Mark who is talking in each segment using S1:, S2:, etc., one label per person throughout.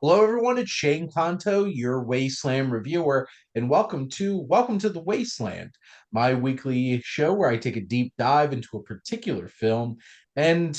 S1: Hello, everyone. It's Shane Conto, your Wasteland reviewer, and welcome to the Wasteland, my weekly show where I take a deep dive into a particular film. And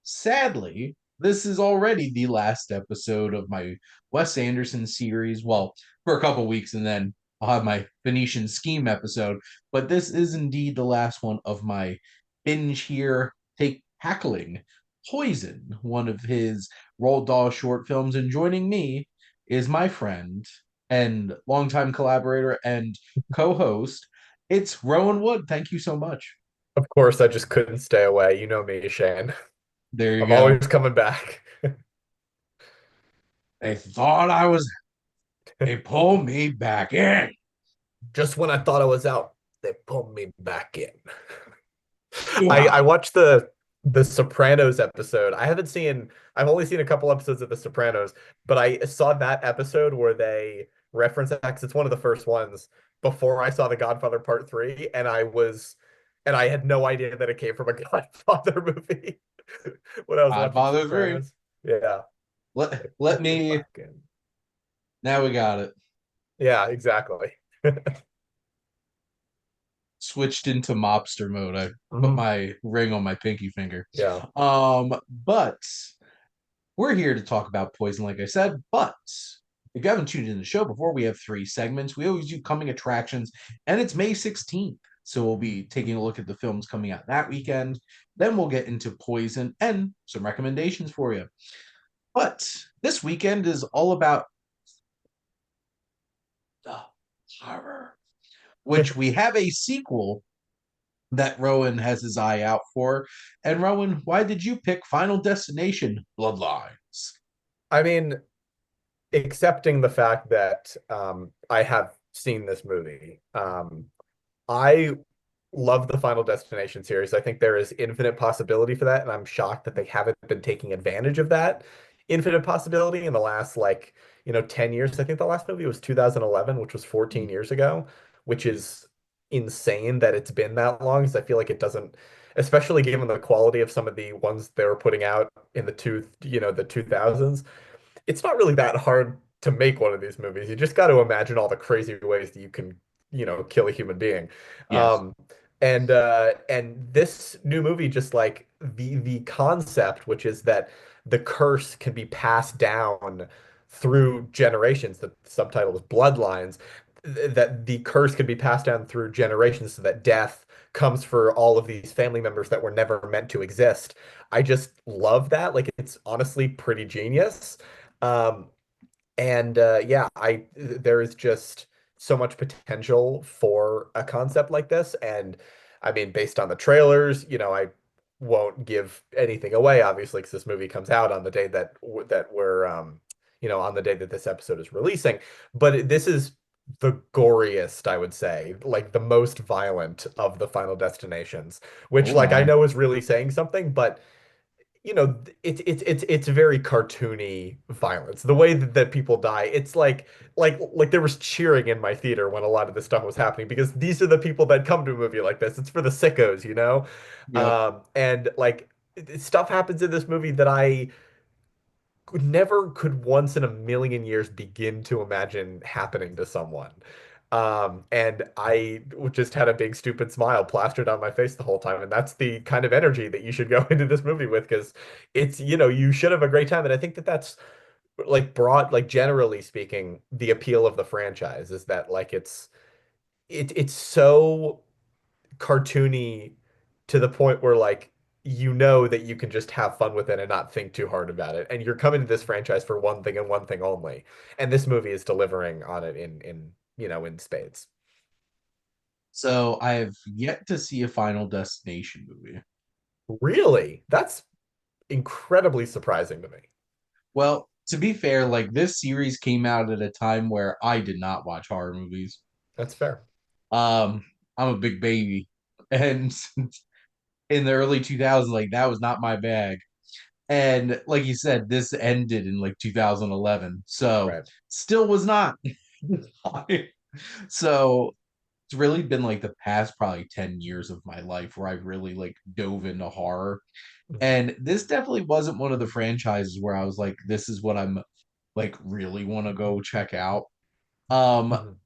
S1: sadly, this is already the last episode of my Wes Anderson series. Well, for a couple weeks, and then I'll have my Venetian Scheme episode. But this is indeed the last one of my binge here. Take tackling Poison, one of his Roald Dahl short films. And joining me is my friend and longtime collaborator and co-host. It's Rowan Wood. Thank you so much.
S2: Of course, I just couldn't stay away. You know me, Shane.
S1: There you
S2: I'm
S1: go.
S2: always coming back.
S1: They thought I was. They pulled me back in.
S2: Just when I thought I was out, they pulled me back in. I
S1: Wow.
S2: watched the Sopranos episode. I've only seen a couple episodes of The Sopranos, but I saw that episode where they reference that 'cause it's one of the first ones before I saw The Godfather Part 3, and I had no idea that it came from a Godfather movie when I was watching
S1: Godfather 3.
S2: Sopranos. Yeah.
S1: Let
S2: Pulled me
S1: me.
S2: back in.
S1: Now we got it.
S2: Yeah, exactly.
S1: Switched into mobster mode. I put
S2: Mhm.
S1: my ring on my pinky finger.
S2: Yeah.
S1: But we're here to talk about Poison, like I said. But if you haven't tuned in the show before, we have three segments. We always do coming attractions, and it's May 16th. So we'll be taking a look at the films coming out that weekend. Then we'll get into Poison and some recommendations for you. But this weekend is all about the horror, which we have a sequel that Rowan has his eye out for. And Rowan, why did you pick Final Destination Bloodlines?
S2: I mean, accepting the fact that I have seen this movie, I love the Final Destination series. I think there is infinite possibility for that, and I'm shocked that they haven't been taking advantage of that infinite possibility in the last 10 years. I think the last movie was 2011, which was 14 years ago, which is insane that it's been that long, because I feel like it doesn't, especially given the quality of some of the ones they were putting out in the 2000s. It's not really that hard to make one of these movies. You just got to imagine all the crazy ways that you can, kill a human being.
S1: Yes.
S2: And this new movie, just like the concept, which is that the curse can be passed down through generations. The subtitle is Bloodlines. That the curse can be passed down through generations, so that death comes for all of these family members that were never meant to exist. I just love that. Like, it's honestly pretty genius. Um, and yeah, I there is just so much potential for a concept like this. And I mean, based on the trailers, I won't give anything away, obviously, because this movie comes out on the day that we're on the day that this episode is releasing. But this is the goriest, I would say, like the most violent of the Final Destinations, which,
S1: Oh
S2: like, I
S1: my.
S2: know is really saying something, but it's very cartoony violence. The way that people die, it's like there was cheering in my theater when a lot of this stuff was happening, because these are the people that come to a movie like this. It's for the sickos, you know?
S1: Yep.
S2: And like, stuff happens in this movie that I never could once in a million years begin to imagine happening to someone. And I just had a big stupid smile plastered on my face the whole time. And that's the kind of energy that you should go into this movie with, because you should have a great time. And I think that that's like generally speaking, the appeal of the franchise is that, like, it's so cartoony to the point where, like, that you can just have fun with it and not think too hard about it. And you're coming to this franchise for one thing and one thing only. And this movie is delivering on it in spades.
S1: So I have yet to see a Final Destination movie.
S2: Really? That's incredibly surprising to me.
S1: Well, to be fair, like this series came out at a time where I did not watch horror movies.
S2: That's fair.
S1: Um, I'm a big baby, and in the early 2000s, like that was not my bag. And like you said, this ended in like 2011, so
S2: Right.
S1: still was not. So it's really been like the past probably 10 years of my life where I've really like dove into horror.
S2: Mhm.
S1: And this definitely wasn't one of the franchises where I was like, this is what I'm like really want to go check out. Um,
S2: Mhm.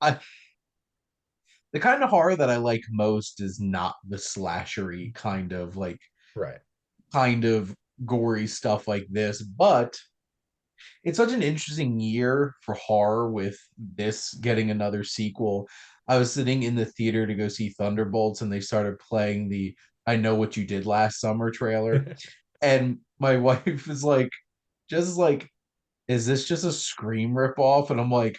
S1: I the kind of horror that I like most is not the slashery
S2: Right.
S1: kind of gory stuff like this, but it's such an interesting year for horror with this getting another sequel. I was sitting in the theater to go see Thunderbolts and they started playing the I Know What You Did Last Summer trailer. And my wife is like, just like, is this just a Scream ripoff? And I'm like,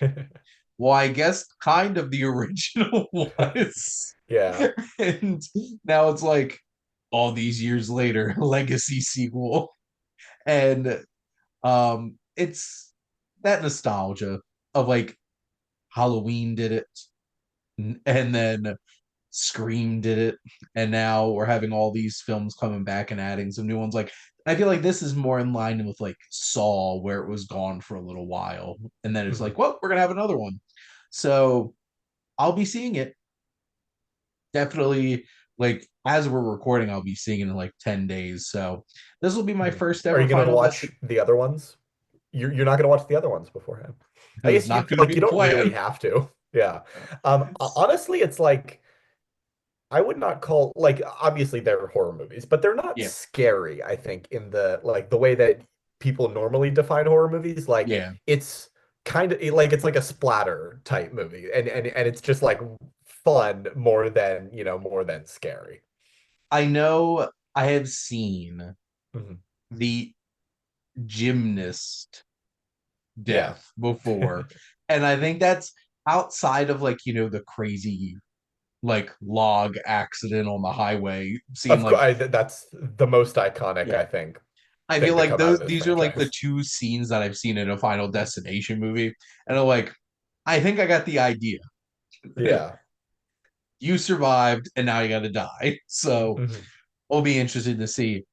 S1: well, I guess kind of the original was.
S2: Yeah.
S1: And now it's like all these years later, legacy sequel. And it's that nostalgia of like Halloween did it, and then Scream did it, and now we're having all these films coming back and adding some new ones. Like I feel like this is more in line with like Saw, where it was gone for a little while, and then it's like,
S2: Mhm.
S1: well, we're gonna have another one. So I'll be seeing it definitely. Like as we're recording, I'll be seeing it in like 10 days. So this will be my
S2: Mhm.
S1: first
S2: Are
S1: ever
S2: you going to
S1: Final
S2: watch
S1: Destination.
S2: the other ones? You're not going to watch the other ones beforehand.
S1: It
S2: I
S1: was
S2: guess you
S1: not going to
S2: like
S1: be
S2: you
S1: the
S2: don't really
S1: plan.
S2: have to. Yeah. Honestly, it's like I would not call like obviously they're horror movies, but they're not
S1: Yeah,
S2: scary, I think, in the like the way that people normally define horror movies. Like
S1: yeah.
S2: it's kind of like it's like a splatter type movie and it's just like fun more than, more than scary.
S1: I know I have seen
S2: Mhm.
S1: the gymnast
S2: Yeah.
S1: death before, and I think that's outside of like the crazy like log accident on the highway scene.
S2: Of course,
S1: Like,
S2: that's the most iconic,
S1: yeah,
S2: I think,
S1: I feel
S2: thing to
S1: like
S2: come out of
S1: those
S2: this
S1: these are like the
S2: franchise.
S1: two scenes that I've seen in a Final Destination movie, and I'm like, I think I got the idea.
S2: Yeah.
S1: You survived, and now you got to die. So
S2: Mhm.
S1: we'll be interested to see.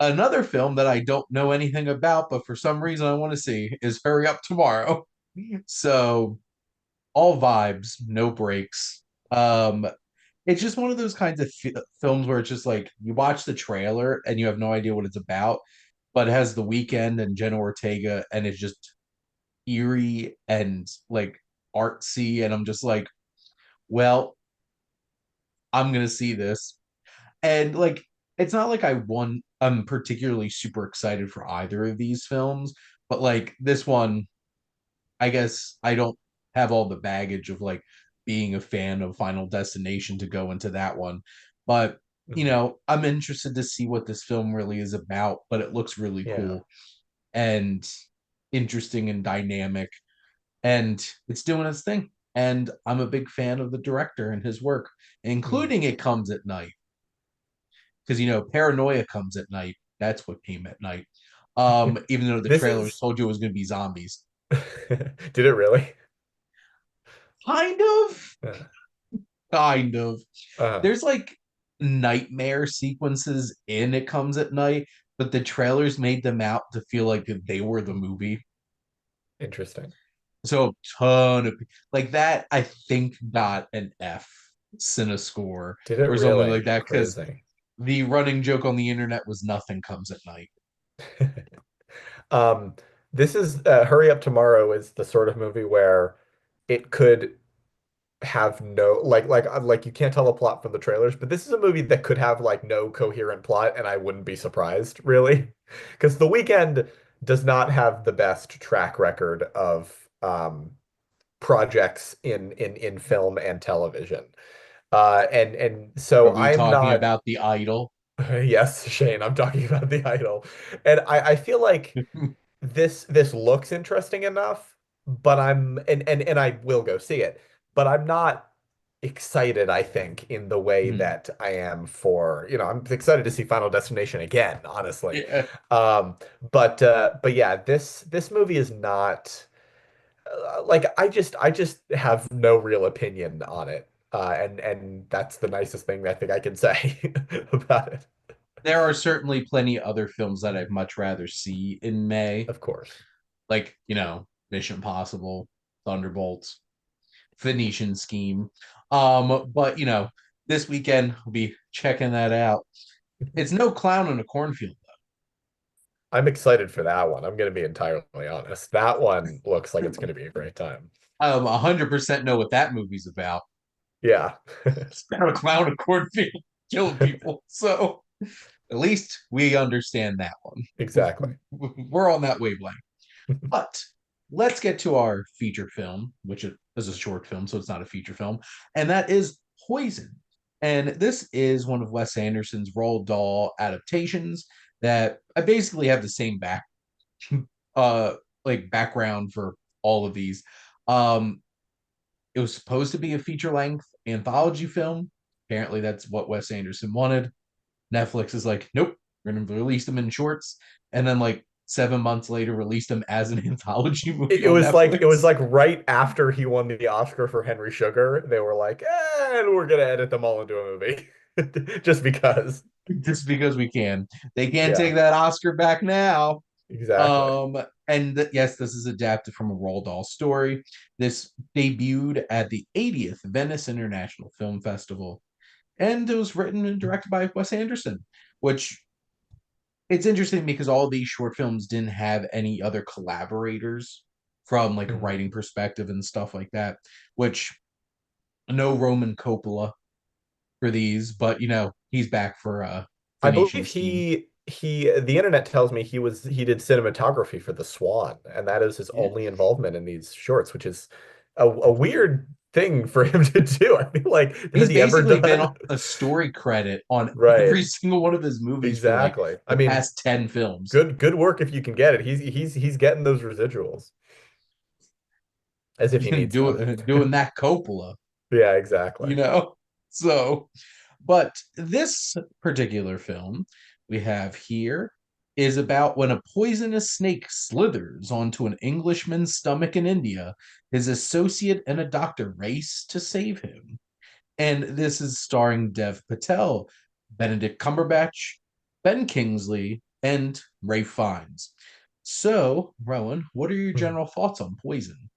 S1: Another film that I don't know anything about, but for some reason I want to see is Hurry Up Tomorrow. So all vibes, no breaks. It's just one of those kinds of films where it's just like you watch the trailer and you have no idea what it's about, but it has The Weeknd and Jenna Ortega, and it's just eerie and like artsy, and I'm just like, well, I'm gonna see this. And like it's not like I'm particularly super excited for either of these films, but like this one, I guess I don't have all the baggage of like being a fan of Final Destination to go into that one. But
S2: Mhm.
S1: I'm interested to see what this film really is about, but it looks really
S2: Yeah.
S1: cool and interesting and dynamic, and it's doing its thing. And I'm a big fan of the director and his work,
S2: Mhm.
S1: including It Comes at Night, because Paranoia Comes at Night. That's what came at night. Even though the
S2: This
S1: trailers
S2: is
S1: told you it was going to be zombies,
S2: Did it really?
S1: kind of,
S2: Yeah.
S1: kind of.
S2: Uh,
S1: There's like nightmare sequences in It Comes at Night, but the trailers made them out to feel like they were the movie.
S2: Interesting.
S1: So a ton of like that, I think got an F Cinescore
S2: Did it
S1: or something like
S2: really?
S1: that because
S2: Crazy.
S1: the running joke on the internet was nothing comes at night.
S2: Um, this is Hurry Up Tomorrow is the sort of movie where it could have no like you can't tell the plot from the trailers, but this is a movie that could have like no coherent plot, and I wouldn't be surprised really, because The Weeknd does not have the best track record of projects in film and television. And
S1: Are
S2: so
S1: we
S2: I'm
S1: talking
S2: not.
S1: about the idol?
S2: Yes, Shane, I'm talking about The Idol, and I feel like this looks interesting enough, but and I will go see it, but I'm not excited, I think, in the way
S1: Hmm.
S2: that I am for, I'm excited to see Final Destination again, honestly.
S1: Yeah.
S2: Um, but yeah, this movie is not like I just have no real opinion on it. And that's the nicest thing I think I can say about it.
S1: There are certainly plenty other films that I'd much rather see in May,
S2: Of course.
S1: like, Mission Impossible, Thunderbolts, Phoenician Scheme. But this weekend we'll be checking that out. It's no clown in a cornfield.
S2: I'm excited for that one. I'm going to be entirely honest. That one looks like it's going to be a great time.
S1: 100% know what that movie's about.
S2: Yeah,
S1: It's about a clown in a cornfield killing people. So at least we understand that one.
S2: exactly.
S1: We're on that wavelength. But let's get to our feature film, which is a short film, so it's not a feature film, and that is Poison. And this is one of Wes Anderson's Roald Dahl adaptations that I basically have the same uh background for all of these. Um, it was supposed to be a feature-length anthology film. Apparently, that's what Wes Anderson wanted. Netflix is like, nope, we're gonna release them in shorts, and then like 7 months later, release them as an anthology movie
S2: It
S1: on
S2: was like
S1: Netflix,
S2: right after he won the Oscar for Henry Sugar, they were like, and we're gonna edit them all into a movie. Just because.
S1: just because we can. They can't
S2: Yeah,
S1: take that Oscar back now.
S2: exactly.
S1: Um, yes, this is adapted from a Roald Dahl story. This debuted at the 80th Venice International Film Festival, and it was written and directed by Wes Anderson, which it's interesting because all these short films didn't have any other collaborators from like a
S2: Mhm.
S1: writing perspective and stuff like that, which no Roman Coppola for these, but he's back for
S2: I believe
S1: Phoenician Scheme.
S2: the internet tells me he did cinematography for The Swan, and that is his
S1: Yeah.
S2: only involvement in these shorts, which is a weird thing for him to do. I feel like has
S1: He's
S2: he ever
S1: basically been
S2: done?
S1: a story credit on
S2: Right,
S1: every single one of his movies for like
S2: exactly. I
S1: the
S2: mean,
S1: past 10 films.
S2: good work if you can get it. He's getting those residuals as if he needs them.
S1: Doing that Coppola,
S2: Yeah, exactly.
S1: you know? So, but this particular film we have here is about when a poisonous snake slithers onto an Englishman's stomach in India, his associate and a doctor race to save him. And this is starring Dev Patel, Benedict Cumberbatch, Ben Kingsley, and Ray Fiennes. So, Rowan, what are your general thoughts on Poison?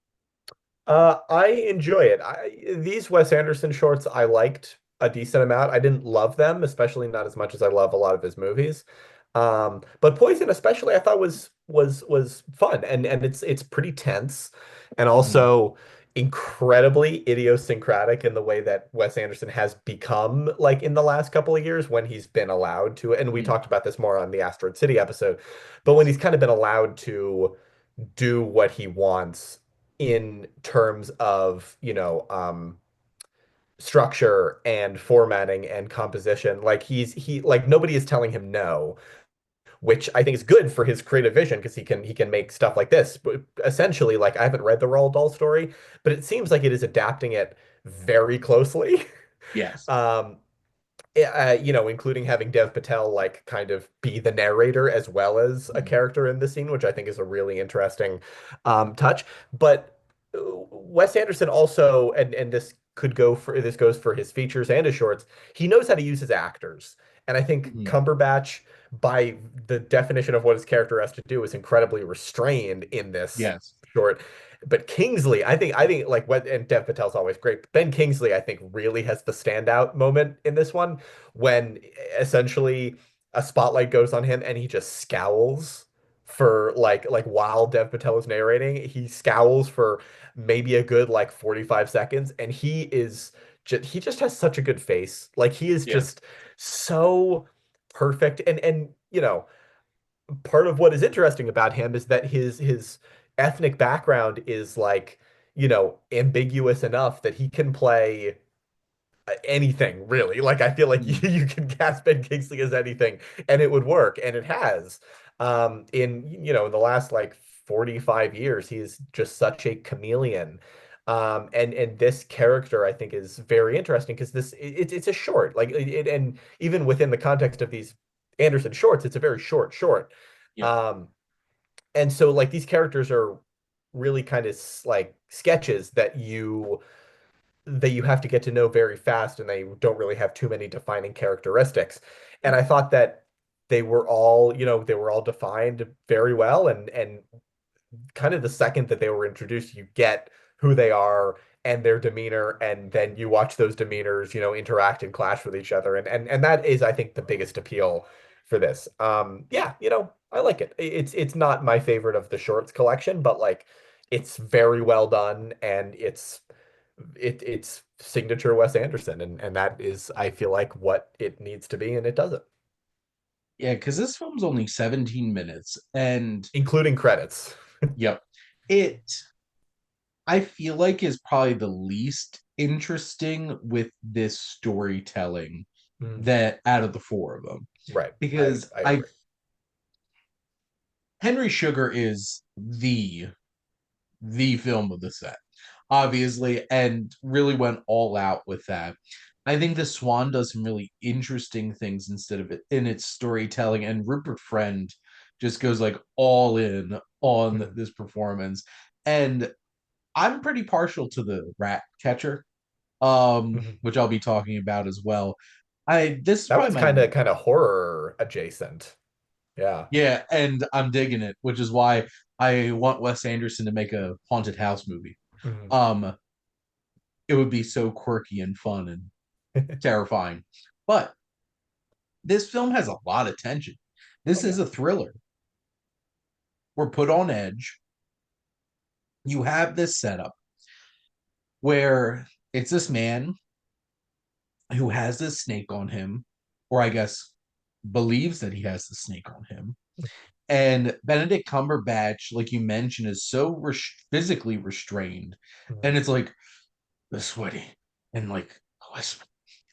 S2: I enjoy it. These Wes Anderson shorts I liked a decent amount. I didn't love them, especially not as much as I love a lot of his movies. But Poison especially I thought was fun and it's pretty tense and
S1: Mhm.
S2: also incredibly idiosyncratic in the way that Wes Anderson has become like in the last couple of years when he's been allowed to, and we
S1: Mhm.
S2: talked about this more on the Asteroid City episode, but when
S1: Yes.
S2: he's kind of been allowed to do what he wants in terms of, structure and formatting and composition. Like he like nobody is telling him no, which I think is good for his creative vision because he can make stuff like this. But essentially, like I haven't read the Roald Dahl story, but it seems like it is adapting it very closely.
S1: Yes.
S2: Um, including having Dev Patel like kind of be the narrator as well as a
S1: Mhm.
S2: character in the scene, which I think is a really interesting touch. But Wes Anderson also, and this goes for his features and his shorts. He knows how to use his actors, and I think
S1: Mhm.
S2: Cumberbatch, by the definition of what his character has to do, is incredibly restrained in this
S1: Yes.
S2: short. But Kingsley, I think like what and Dev Patel's always great. But Ben Kingsley, I think, really has the standout moment in this one when essentially a spotlight goes on him and he just scowls for like while Dev Patel is narrating, he scowls for maybe a good like 45 seconds and he just has such a good face. Like he is
S1: Yes.
S2: just so perfect and part of what is interesting about him is that his ethnic background is like, ambiguous enough that he can play anything really. Like I feel like
S1: Mhm.
S2: you can cast Ben Kingsley as anything and it would work, and it has. In the last like 45 years, he's just such a chameleon. And this character I think is very interesting because it's a short like and even within the context of these Anderson shorts, it's a very short.
S1: Yep.
S2: Um, and so like these characters are really kind of like sketches that you have to get to know very fast and they don't really have too many defining characteristics. And I thought that they were all defined very well and kind of the second that they were introduced, you get who they are and their demeanor, and then you watch those demeanors, interact and clash with each other. And that is, I think, the biggest appeal for this. Yeah, I like it. It's not my favorite of the shorts collection, but like it's very well done and it's signature Wes Anderson and that is I feel like what it needs to be and it does it.
S1: Yeah, because this film's only 17 minutes, and
S2: Including credits.
S1: yep, it I feel like is probably the least interesting with this storytelling
S2: Mm,
S1: that out of the four of them.
S2: right.
S1: Because
S2: I
S1: I
S2: agree.
S1: Henry Sugar is the film of the set, obviously, and really went all out with that. I think the Swan does some really interesting things instead of it in its storytelling, and Rupert Friend just goes like all in on
S2: Mm,
S1: this performance. And I'm pretty partial to the rat catcher,
S2: mhm.
S1: which I'll be talking about as well. I This is
S2: That
S1: probably
S2: one's
S1: my
S2: kind of horror adjacent. Yeah.
S1: yeah, and I'm digging it, which is why I want Wes Anderson to make a haunted house movie.
S2: Mhm.
S1: Um, it would be so quirky and fun and terrifying. But this film has a lot of tension.
S2: Oh
S1: This is
S2: yeah.
S1: a thriller. We're put on edge. You have this setup where it's this man who has this snake on him, or I guess believes that he has the snake on him. And Benedict Cumberbatch, like you mentioned, is so physically restrained.
S2: Mhm.
S1: And it's like the sweaty and like whisper.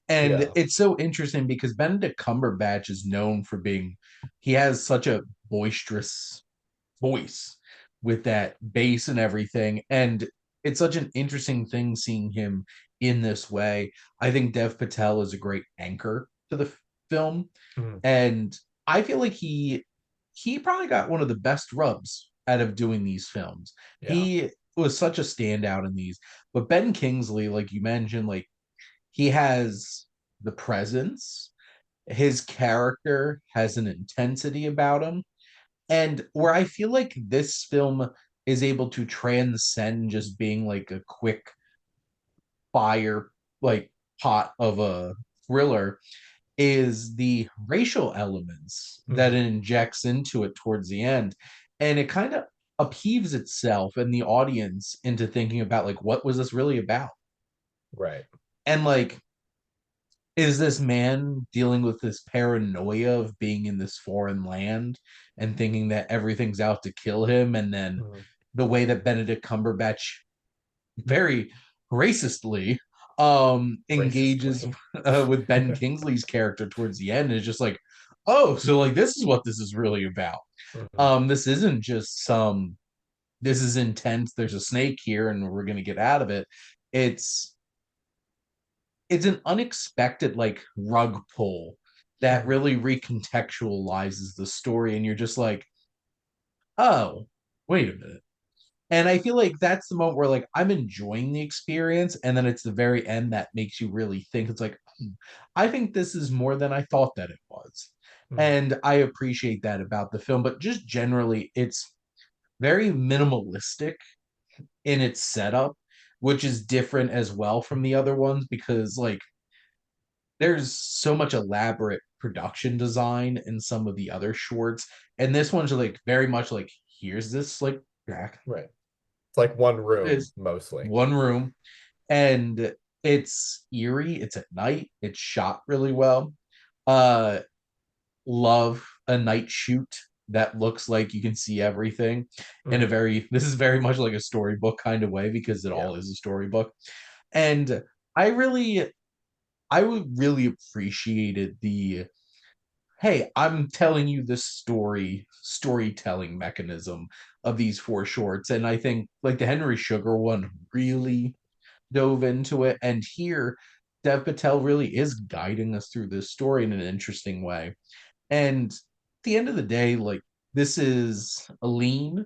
S1: And
S2: Yeah.
S1: it's so interesting because Benedict Cumberbatch is known for being, he has such a boisterous voice with that bass and everything. And it's such an interesting thing seeing him in this way. I think Dev Patel is a great anchor to the film.
S2: Mhm.
S1: And I feel like he probably got one of the best rubs out of doing these films.
S2: Yeah.
S1: He was such a standout in these. But Ben Kingsley, like you mentioned, like he has the presence. His character has an intensity about him. And where I feel like this film is able to transcend just being like a quick fire, like pot of a thriller, is the racial elements that
S2: Mhm.
S1: it injects into it towards the end. And it kind of upheaves itself and the audience into thinking about like, what was this really about?
S2: Right.
S1: And like, is this man dealing with this paranoia of being in this foreign land and thinking that everything's out to kill him? And then
S2: Mhm.
S1: the way that Benedict Cumberbatch very racistly engages
S2: Racistly.
S1: with Ben Kingsley's character towards the end is just like, oh, so like this is what this is really about.
S2: Mhm.
S1: This isn't just some this is intense, there's a snake here and we're gonna get out of it. It's it's an unexpected like rug pull that
S2: Mhm.
S1: really recontextualizes the story, and you're just like, oh, wait a minute. And I feel like that's the moment where like I'm enjoying the experience, and then it's the very end that makes you really think. It's like, I think this is more than I thought that it was.
S2: Mhm.
S1: And I appreciate that about the film, but just generally, it's very minimalistic in its setup, which is different as well from the other ones because like there's so much elaborate production design in some of the other shorts, and this one's like very much like here's this like track.
S2: Right. It's like one room
S1: It's
S2: mostly.
S1: one room, and it's eerie. It's at night. It's shot really well. Uh, love a night shoot that looks like you can see everything in a
S2: Mhm.
S1: very. This is very much like a storybook kind of way because it
S2: Yeah.
S1: all is a storybook, and I really I would really appreciated the hey, I'm telling you this storytelling mechanism of these four shorts. And I think like the Henry Sugar one really dove into it. And here, Dev Patel really is guiding us through this story in an interesting way. And at the end of the day, like this is a lean,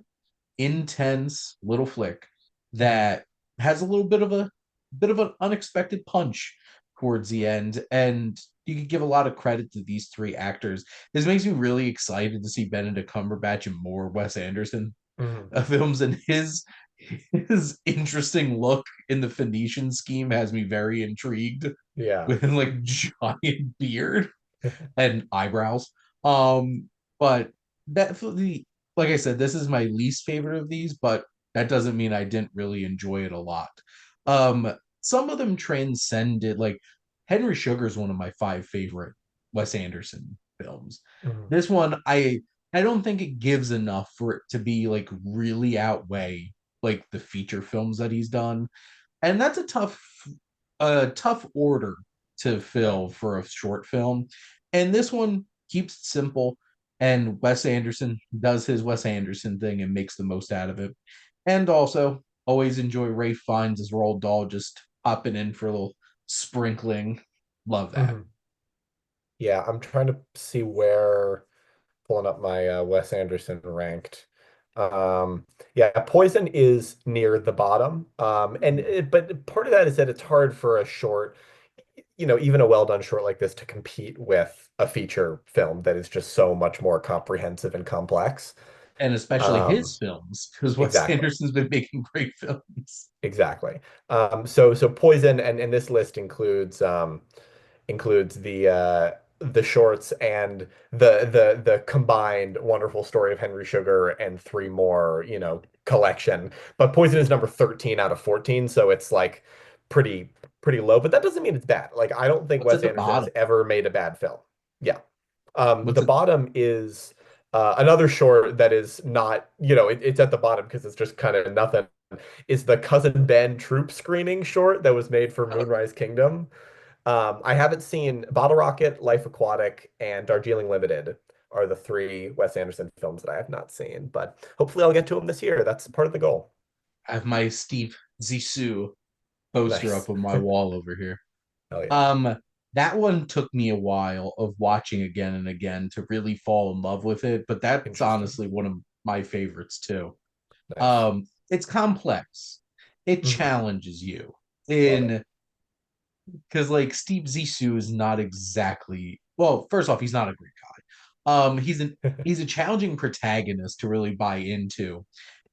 S1: intense little flick
S2: Mhm.
S1: that has a little bit of an unexpected punch towards the end, and you could give a lot of credit to these three actors. This makes me really excited to see Benedict Cumberbatch in more Wes Anderson
S2: Mhm.
S1: films, and his interesting look in the Phoenician scheme has me very intrigued
S2: Yeah.
S1: with his like giant beard and eyebrows. Um, but definitely, like I said, this is my least favorite of these, but that doesn't mean I didn't really enjoy it a lot. Some of them transcended, like Henry Sugar is one of my five favorite Wes Anderson films.
S2: Mhm.
S1: This one, I don't think it gives enough for it to be like really outweigh like the feature films that he's done. And that's a tough order to
S2: Right.
S1: fill for a short film. And this one keeps it simple, and Wes Anderson does his Wes Anderson thing and makes the most out of it. And also, always enjoy Ray Fiennes as Roald Dahl, just popping in for a little sprinkling. Love that.
S2: Mhm. Yeah, I'm trying to see where pulling up my Wes Anderson ranked. Yeah, Poison is near the bottom. But part of that is that it's hard for a short, even a well done short like this to compete with a feature film that is just so much more comprehensive and complex.
S1: And especially
S2: Um,
S1: his films, because Wes
S2: exactly.
S1: Anderson's been making great films.
S2: Exactly. So Poison and this list includes the shorts and the combined wonderful story of Henry Sugar and three more, collection. But Poison is number 13 out of 14, so it's like pretty pretty low, but that doesn't mean it's bad. Like I don't think
S1: What's at
S2: Wes
S1: the
S2: Anderson has
S1: bottom?
S2: ever made a bad film. Yeah.
S1: What's
S2: The
S1: it?
S2: bottom is another short that is not, it's at the bottom because it's just kind of nothing. Is the Cousin Ben troop screening short that was made for Moonrise Kingdom. I haven't seen Bottle Rocket, Life Aquatic, and Darjeeling Limited are the three Wes Anderson films that I have not seen, but hopefully I'll get to them this year. That's part of the goal.
S1: I have my Steve Zissou poster
S2: Nice.
S1: up on my wall over here.
S2: Oh yeah.
S1: Um, that one took me a while of watching again and again to really fall in love with it, but that's
S2: Interesting.
S1: honestly one of my favorites too.
S2: Nice.
S1: It's complex. It
S2: Mhm.
S1: challenges you
S2: Love it.
S1: in because like Steve Zissou is not exactly well, first off, he's not a great guy. He's a challenging protagonist to really buy into.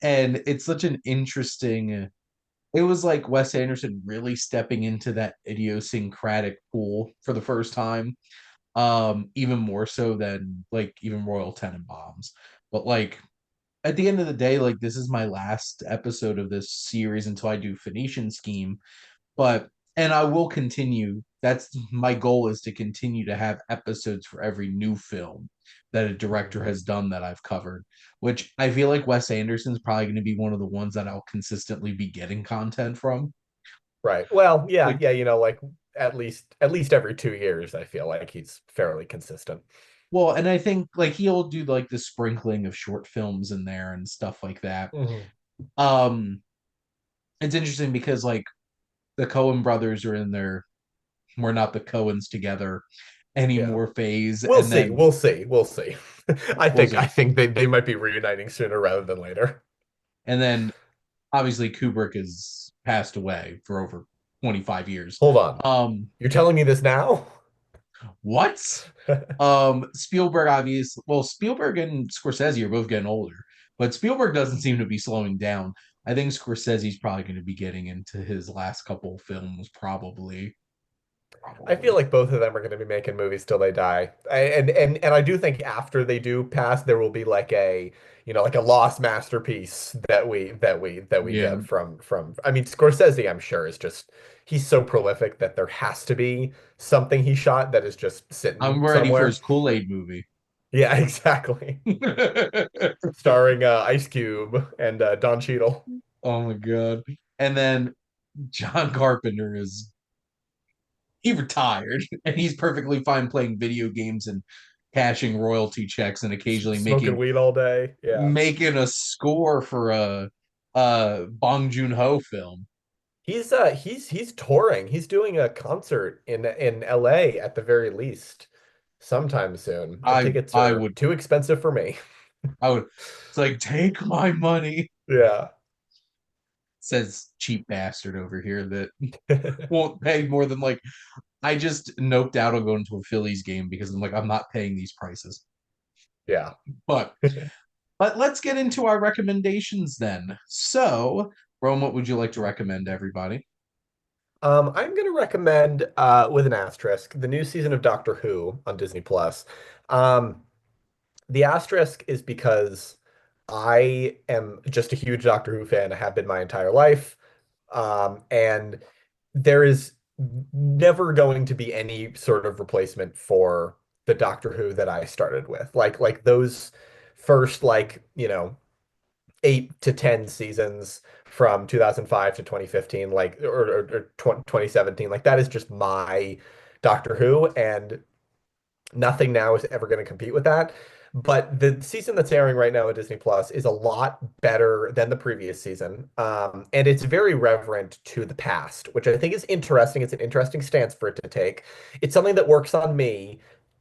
S1: And it's such an interesting it was like Wes Anderson really stepping into that idiosyncratic pool for the first time. Even more so than like even Royal Tenenbaums. But like at the end of the day, like this is my last episode of this series until I do Phoenician Scheme. But and I will continue. That's my goal is to continue to have episodes for every new film that a director
S2: Mhm.
S1: has done that I've covered, which I feel like Wes Anderson's probably going to be one of the ones that I'll consistently be getting content from.
S2: Right. Well, yeah,
S1: Like,
S2: yeah, like at least every 2 years, I feel like he's fairly consistent.
S1: well, and I think like he'll do like the sprinkling of short films in there and stuff like that.
S2: Mhm.
S1: Um, it's interesting because like the Coen brothers are in there. We're not the Coens together
S2: Yeah.
S1: anymore phase,
S2: We'll
S1: and
S2: see.
S1: then
S2: We'll see. We'll see. I
S1: what was
S2: think
S1: it?
S2: I think they might be reuniting sooner rather than later.
S1: And then obviously Kubrick has passed away for over 25 years.
S2: Hold on.
S1: Um,
S2: You're telling me this now?
S1: what? Spielberg obviously, well, Spielberg and Scorsese are both getting older, but Spielberg doesn't seem to be slowing down. I think Scorsese's probably going to be getting into his last couple of films, probably.
S2: I feel
S1: Probably.
S2: like both of them are going to be making movies till they die. And I do think after they do pass, there will be like like a lost masterpiece that we
S1: Yeah.
S2: get from. I mean, Scorsese, I'm sure is just he's so prolific that there has to be something he shot that is just
S1: I'm
S2: sitting
S1: ready for his
S2: somewhere.
S1: Kool-Aid movie.
S2: Yeah, exactly. Starring Ice Cube and Don Cheadle.
S1: Oh my god. And then John Carpenter is he retired and he's perfectly fine playing video games and cashing royalty checks and occasionally
S2: Smoking weed all day. Yeah.
S1: making a score for a Bong Joon-ho film.
S2: He's touring. He's doing a concert in LA at the very least sometime soon. The
S1: I
S2: tickets
S1: I
S2: are
S1: would
S2: too expensive for me.
S1: I would it's like take my money.
S2: Yeah.
S1: Says cheap bastard over here that won't pay more than like I just noped out on going to a Phillies game because I'm like I'm not paying these prices.
S2: Yeah.
S1: But But let's get into our recommendations then. So, Rome, what would you like to recommend to everybody?
S2: I'm gonna recommend with an asterisk the new season of Doctor Who on Disney Plus. Um, The asterisk is because I am just a huge Doctor Who fan. I have been my entire life. And there is never going to be any sort of replacement for the Doctor Who that I started with. Like those first 8 to 10 seasons from 2005 to 2015, or 2017, like that is just my Doctor Who, and nothing now is ever going to compete with that. But the season that's airing right now at Disney Plus is a lot better than the previous season. And it's very reverent to the past, which I think is interesting. It's an interesting stance for it to take. It's something that works on me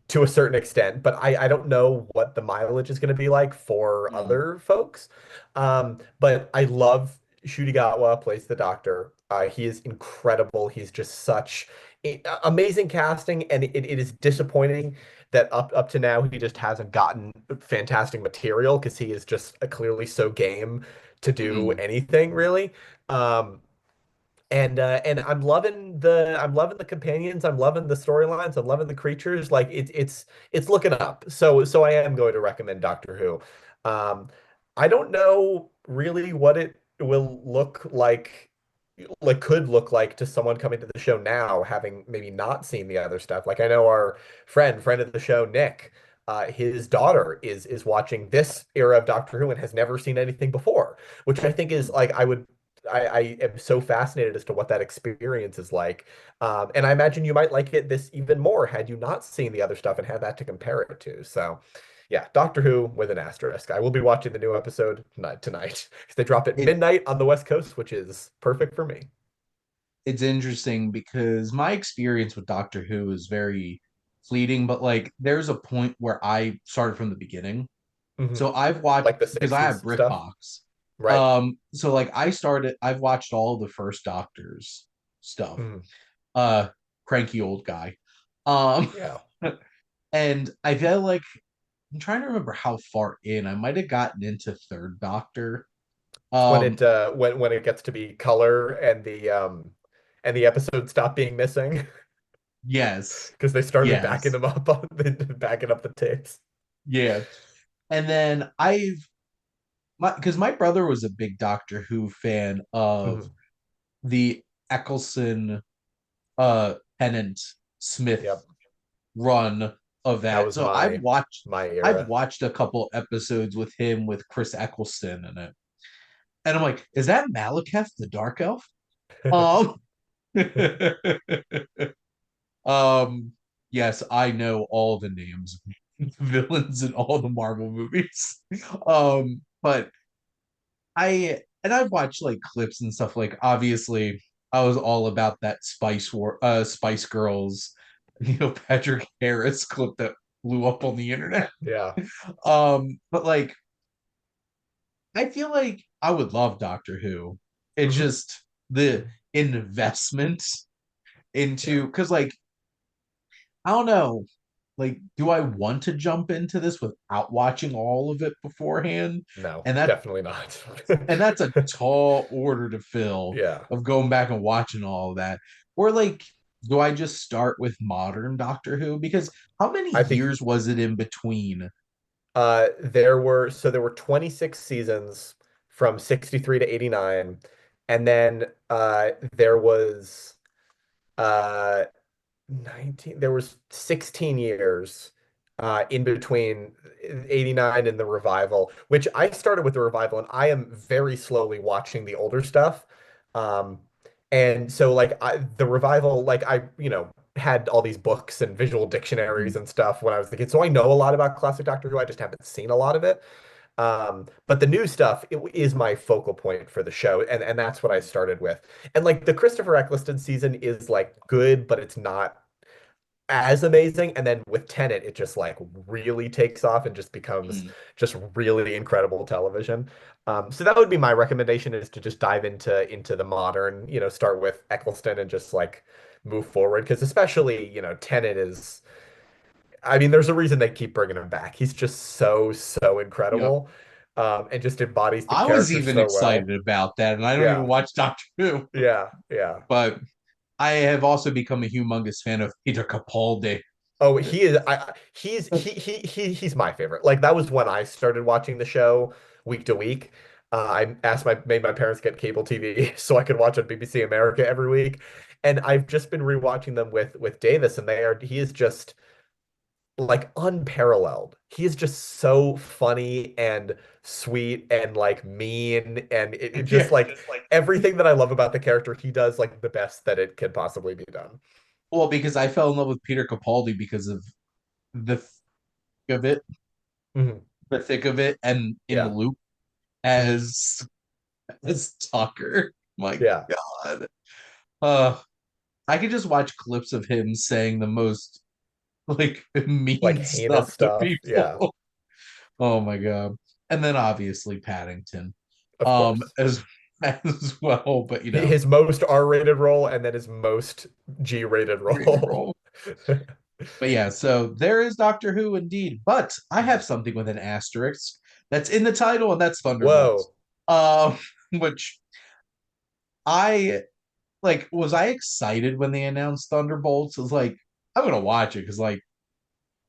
S2: to a certain extent, but I don't know what the mileage is going to be like for
S1: Mm,
S2: other folks. But I love Shudigawa plays the Doctor. He is incredible. He's just such amazing casting, and it is disappointing that up to now he just hasn't gotten fantastic material because he is just clearly so game to do
S1: mm.
S2: anything really. Um, and I'm loving the companions, I'm loving the storylines, I'm loving the creatures. Like it's looking up. So I am going to recommend Doctor Who. Um, I don't know really what it will look like could look like to someone coming to the show now, having maybe not seen the other stuff. Like I know our friend of the show, Nick, his daughter is watching this era of Doctor Who and has never seen anything before, which I think is like I am so fascinated as to what that experience is like. And I imagine you might like it this even more had you not seen the other stuff and had that to compare it to. So yeah, Doctor Who with an asterisk. I will be watching the new episode tonight because they drop at
S1: It
S2: midnight on the West Coast, which is perfect for me.
S1: it's interesting because my experience with Doctor Who is very fleeting, but like there's a point where I started from the beginning.
S2: Hmm.
S1: So I've watched
S2: Like the
S1: because I have
S2: 60s stuff.
S1: BritBox.
S2: Right.
S1: So like I've watched all the first Doctors stuff.
S2: Mhm.
S1: Uh Cranky old guy. Um
S2: Yeah.
S1: and I feel like I'm trying to remember how far in I might have gotten into third Doctor.
S2: It's when
S1: Um
S2: when it gets to be color and the episodes stop being missing
S1: yes.
S2: because they started backing
S1: Yes.
S2: them up backing up the tapes.
S1: Yeah. And then I've my because my brother was a big Doctor Who fan of
S2: Mhm.
S1: the Eccleston Tennant Smith
S2: Yep.
S1: run of
S2: That
S1: that.
S2: was
S1: So
S2: my
S1: I've
S2: era.
S1: watched a couple episodes with him with Chris Eccleston in it. And I'm like, is that Malekith the Dark Elf? Um um yes, I know all the names of villains in all the Marvel movies. But I've watched like clips and stuff. Like obviously, I was all about that Spice Girls, Patrick Harris clip that blew up on the internet.
S2: Yeah.
S1: But like, I feel like I would love Doctor Who. It's
S2: Hmm.
S1: just the investment
S2: Yeah.
S1: into because like I don't know, like, do I want to jump into this without watching all of it beforehand?
S2: No,
S1: And
S2: definitely not.
S1: that's a tall order to fill
S2: Yeah.
S1: of going back and watching all of that. Or like, do I just start with modern Doctor Who? Because how many
S2: I think
S1: years was it in between?
S2: there were 26 seasons from 63 to 89, and then there was uh there was 16 years in between 89 and the revival, which I started with the revival, and I am very slowly watching the older stuff. Um, and so the revival, like had all these books and visual dictionaries and stuff when I was a kid. So I know a lot about classic Doctor Who. I just haven't seen a lot of it. But the new stuff is my focal point for the show, and that's what I started with. And like the Christopher Eccleston season is like good, but it's not as amazing. And then with Tenet, it just like really takes off and just becomes
S1: Mm.
S2: just really incredible television. So that would be my recommendation is to just dive into the modern, start with Eccleston and just like move forward. Because especially, Tenet is, I mean, there's a reason they keep bringing him back. He's just so
S1: Yep.
S2: incredible, and just embodies the
S1: I was
S2: character
S1: even
S2: so
S1: excited
S2: well.
S1: about that, and I don't even
S2: Yeah,
S1: watch Doctor Who.
S2: yeah, yeah.
S1: But I have also become a humongous fan of Peter Capaldi.
S2: Oh, he is. He's my favorite. Like that was when I started watching the show week to week. I asked my made my parents get cable TV so I could watch on BBC America every week, and I've just been rewatching them with Davis, and he is just like unparalleled. He is just so funny and sweet and like mean, and it just
S1: Yeah.
S2: like everything that I love about the character, he does like the best that it could possibly be done.
S1: Well, because I fell in love with Peter Capaldi because of the thick of it,
S2: Mhm.
S1: the thick of it, and in the
S2: Yeah.
S1: loop
S2: Mhm.
S1: as Tucker. My
S2: Yeah.
S1: God. Uh I could just watch clips of him saying the most like
S2: Like
S1: mean
S2: heinous
S1: stuff to
S2: stuff. Yeah,
S1: people. Oh my God. And then obviously Paddington.
S2: of course.
S1: As as well, but
S2: His most R-rated role and then his most G-rated
S1: rated
S2: role.
S1: role. But yeah, so there is Doctor Who indeed. But I have something with an asterisk that's in the title, and that's Thunderbolts.
S2: Whoa.
S1: Um, which I like was I excited when they announced Thunderbolts? I was like, I'm gonna watch it because like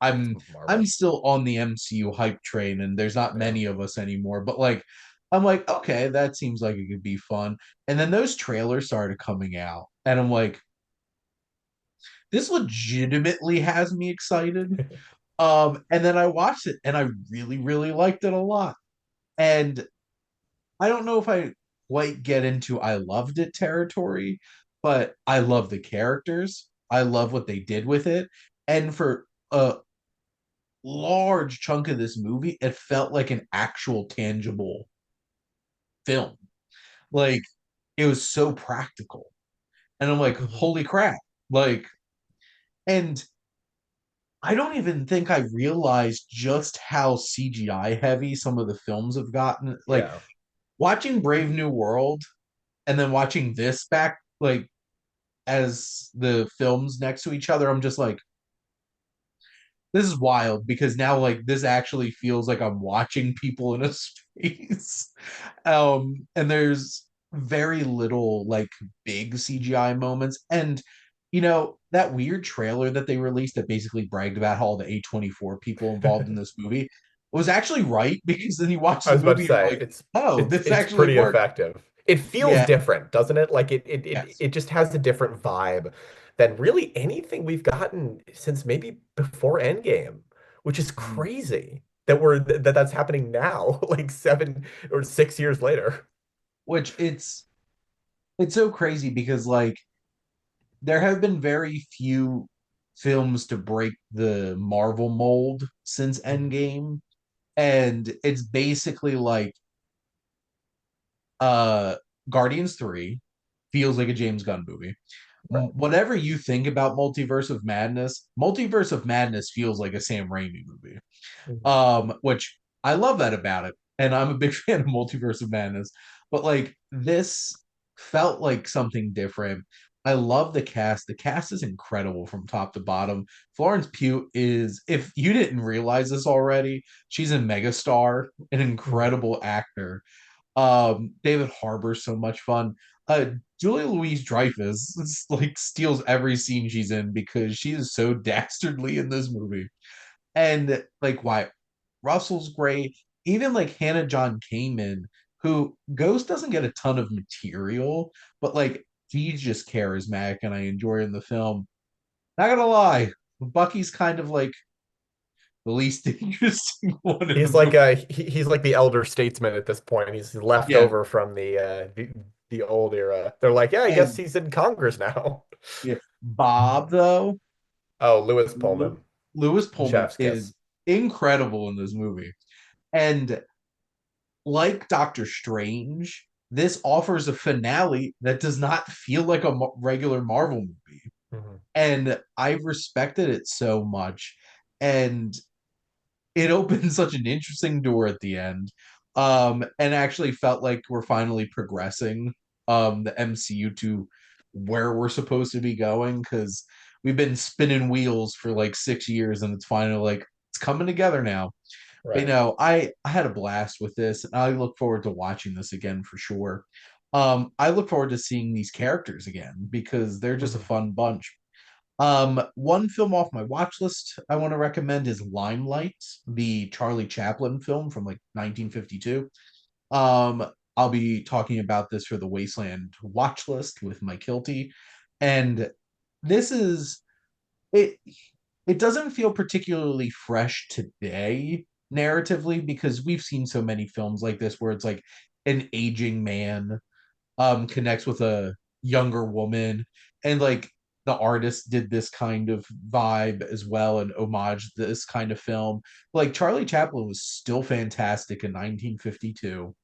S1: I'm
S2: Marvel.
S1: still on the MCU hype train, and there's not
S2: Yeah.
S1: many of us anymore. But like, I'm like, okay, that seems like it could be fun. And then those trailers started coming out, and I'm like, this legitimately has me excited. And then I watched it, and I really, really liked it a lot. And I don't know if I quite get into I loved it territory, but I love the characters. I love what they did with it. And for a large chunk of this movie, it felt like an actual tangible film. Like it was so practical. And I'm like,
S2: Mhm.
S1: holy crap. Like, and I don't even think I realized just how CGI heavy some of the films have gotten. Like
S2: Yeah.
S1: watching Brave New World and then watching this back, like as the films next to each other, I'm just like, this is wild because now like this actually feels like I'm watching people in a space. And there's very little like big CGI moments. And that weird trailer that they released that basically bragged about how all the A24 people involved in this movie was actually right because then you watch
S2: I
S1: the
S2: was about
S1: movie
S2: to
S1: and you're
S2: say
S1: like, oh, this
S2: it's
S1: actually
S2: pretty
S1: worked.
S2: effective. It feels
S1: Yeah,
S2: different, doesn't it? Like it
S1: yes.
S2: it just has a different vibe than really anything we've gotten since maybe before Endgame, which is
S1: Mhm.
S2: crazy that's happening now, like 7 or 6 years later.
S1: Which it's so crazy because like there have been very few films to break the Marvel mold since
S2: Mhm.
S1: Endgame. And it's basically like uh Guardians 3 feels like a James Gunn movie.
S2: Right.
S1: Whatever you think about Multiverse of Madness feels like a Sam Raimi movie.
S2: Mhm.
S1: Which I love that about it. And I'm a big fan of Multiverse of Madness. But like this felt like something different. I love the cast. The cast is incredible from top to bottom. Florence Pugh is, if you didn't realize this already, she's a megastar, an
S2: Mhm.
S1: incredible actor. David Harbour's so much fun. Julia Louise Dreyfus like steals every scene she's in because she is so dastardly in this movie. And like Wyatt Russell's great. Even like Hannah John Kamen, who Ghost doesn't get a ton of material, but like he's just charismatic and I enjoy in the film. Not gonna lie, Bucky's kind of like the least interesting one in the
S2: He's
S1: movie.
S2: like he's like the elder statesman at this point. He's left
S1: Yeah,
S2: over from the old era. They're like, yeah, I guess
S1: and
S2: he's in Congress now.
S1: yeah, Bob though,
S2: Oh, Lewis
S1: Lew-
S2: Pullman,
S1: Lewis Pullman
S2: Chef's
S1: is
S2: kiss.
S1: incredible in this movie, and like Doctor Strange, this offers a finale that does not feel like a regular Marvel movie.
S2: Mhm.
S1: And I respected it so much. And it opened such an interesting door at the end. And actually felt like we're finally progressing the MCU to where we're supposed to be going because we've been spinning wheels for like 6 years and it's finally like it's coming together now. But
S2: Right.
S1: I had a blast with this, and I look forward to watching this again for sure. I look forward to seeing these characters again because they're just a
S2: Mhm.
S1: fun bunch. One film off my watch list I want to recommend is Limelight, the Charlie Chaplin film from like 1952. Um, I'll be talking about this for the Wasteland watch list with Mike Hilty, and this is it. It doesn't feel particularly fresh today narratively because we've seen so many films like this where it's like an aging man connects with a younger woman, and like the artist did this kind of vibe as well and homage this kind of film. Like Charlie Chaplin was still fantastic in 1952.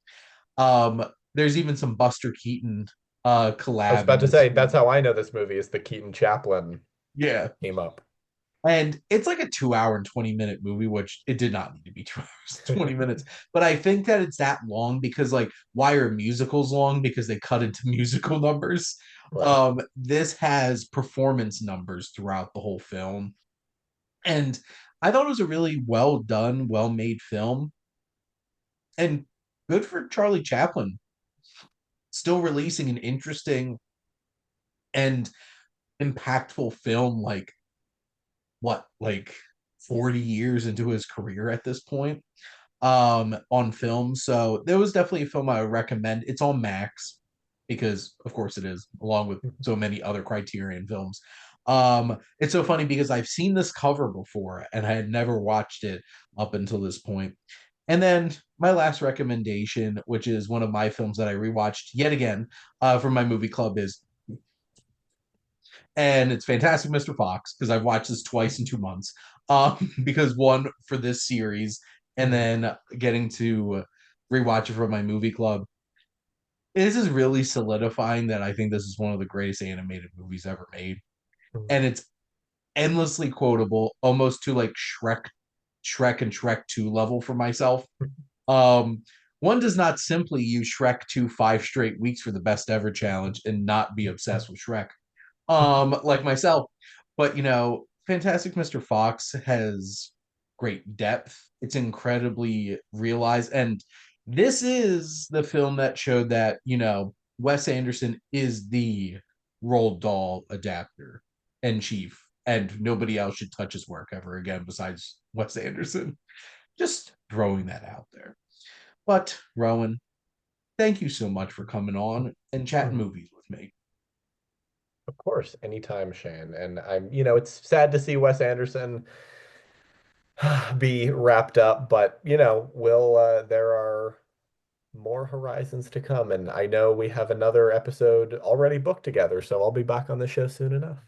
S1: um there's even some Buster Keaton
S2: I was
S1: collab
S2: about
S1: in
S2: to
S1: this
S2: say that's
S1: film.
S2: how I know this movie is the Keaton Chaplin
S1: Yeah,
S2: team up.
S1: and it's like a 2 hour and 20-minute movie, which it did not need to be 2 hours and 20 minutes. But I think that it's that long because, like, why are musicals long? Because they cut into musical numbers.
S2: Right.
S1: This has performance numbers throughout the whole film. And I thought it was a really well done, well made film. And good for Charlie Chaplin, still releasing an interesting and impactful film like what, like 40 years into his career at this point on film. So there was definitely a film I would recommend. It's on Max because of course it is, along with so many other Criterion films. It's so funny because I've seen this cover before and I had never watched it up until this point. And then my last recommendation, which is one of my films that I rewatched yet again from my movie club, is, and it's Fantastic Mr. Fox because I've watched this twice in 2 months. Because one for this series, and
S2: Mhm.
S1: then getting to rewatch it for my movie club. This is really solidifying that I think this is one of the greatest animated movies ever made,
S2: Mhm.
S1: and it's endlessly quotable, almost to like Shrek and Shrek Two level for myself. Um, One does not simply use Shrek 2 5 straight weeks for the best ever challenge and not be obsessed with Shrek, like myself. But Fantastic Mr. Fox has great depth. It's incredibly realized, and this is the film that showed that Wes Anderson is the Roald Dahl adapter and chief, and nobody else should touch his work ever again besides Wes Anderson. Just throwing that out there. But Rowan, thank you so much for coming on and chatting
S2: Mhm.
S1: movies with me.
S2: Of course, anytime, Shane. And it's sad to see Wes Anderson be wrapped up, but there are more horizons to come, and I know we have another episode already booked together, so I'll be back on the show soon enough.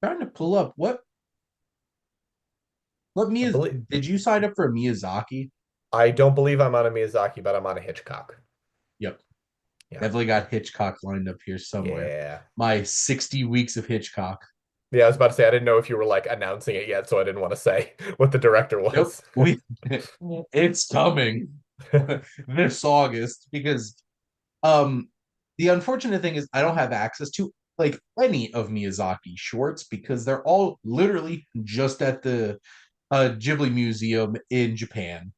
S1: Trying to pull up what
S2: I
S1: Miyaz
S2: believe
S1: did you sign up for a Miyazaki?
S2: I don't believe I'm on a Miyazaki, but I'm on a Hitchcock.
S1: Yep.
S2: Yeah.
S1: Definitely got Hitchcock lined up here somewhere.
S2: Yeah.
S1: My 60 weeks of Hitchcock.
S2: Yeah, I was about to say I didn't know if you were like announcing it yet, so I didn't want to say what the director
S1: Nope.
S2: was.
S1: We it's coming this August because um the unfortunate thing is I don't have access to like any of Miyazaki shorts because they're all literally just at the Ghibli Museum in Japan,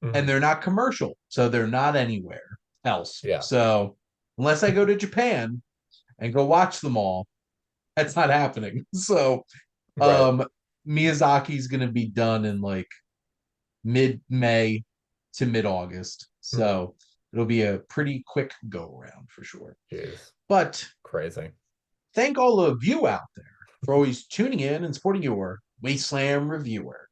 S1: and
S2: Mhm.
S1: they're not commercial, so they're not anywhere else.
S2: Yeah.
S1: So unless I go to Japan and go watch them all, that's not happening. So
S2: Right.
S1: um Miyazaki's gonna be done in like mid-May to mid-August.
S2: Mhm.
S1: So it'll be a pretty quick go around for sure.
S2: Jeez.
S1: But
S2: Crazy.
S1: thank all of you out there for always tuning in and supporting your Wasteland reviewer.